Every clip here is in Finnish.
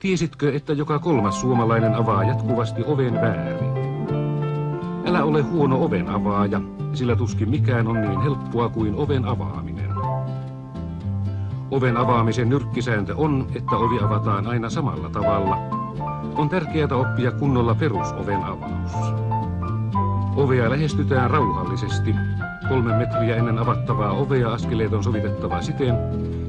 Tiesitkö, että joka kolmas suomalainen avaa jatkuvasti oven väärin? Älä ole huono oven avaaja, sillä tuskin mikään on niin helppoa kuin oven avaaminen. Oven avaamisen nyrkkisääntö on, että ovi avataan aina samalla tavalla. On tärkeää oppia kunnolla perusoven avaus. Ovea lähestytään rauhallisesti. 3 metriä ennen avattavaa ovea askeleet on sovitettava siten,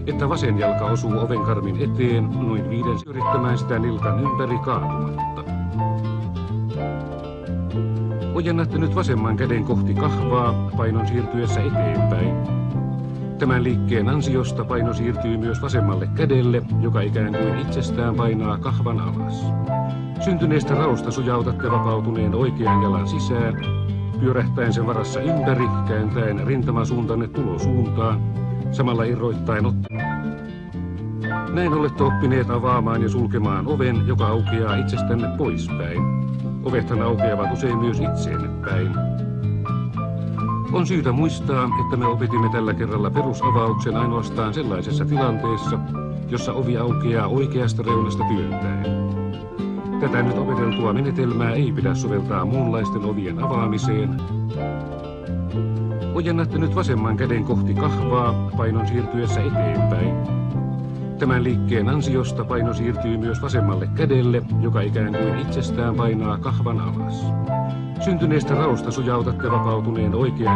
että vasen jalka osuu ovenkarmin eteen noin 5 yrittämään sitä nilkan ympäri kaatumatta. Ojennatte nyt vasemman käden kohti kahvaa painon siirtyessä eteenpäin. Tämän liikkeen ansiosta paino siirtyy myös vasemmalle kädelle, joka ikään kuin itsestään painaa kahvan alas. Syntyneestä raosta sujautatte vapautuneen oikean jalan sisään, pyörähtäen sen varassa ympäri, kääntäen rintamasuuntanne tulosuuntaan, samalla irroittaen Näin olette oppineet avaamaan ja sulkemaan oven, joka aukeaa itsestänne poispäin. Ovethan aukeavat usein myös itseenne päin. On syytä muistaa, että me opetimme tällä kerralla perusavauksen ainoastaan sellaisessa tilanteessa, jossa ovi aukeaa oikeasta reunasta työntäen. Tätä nyt opeteltua menetelmää ei pidä soveltaa muunlaisten ovien avaamiseen. Ojennatte nyt vasemman käden kohti kahvaa painon siirtyessä eteenpäin. Tämän liikkeen ansiosta paino siirtyy myös vasemmalle kädelle, joka ikään kuin itsestään painaa kahvan alas. Syntyneestä raosta sujautatte vapautuneen oikean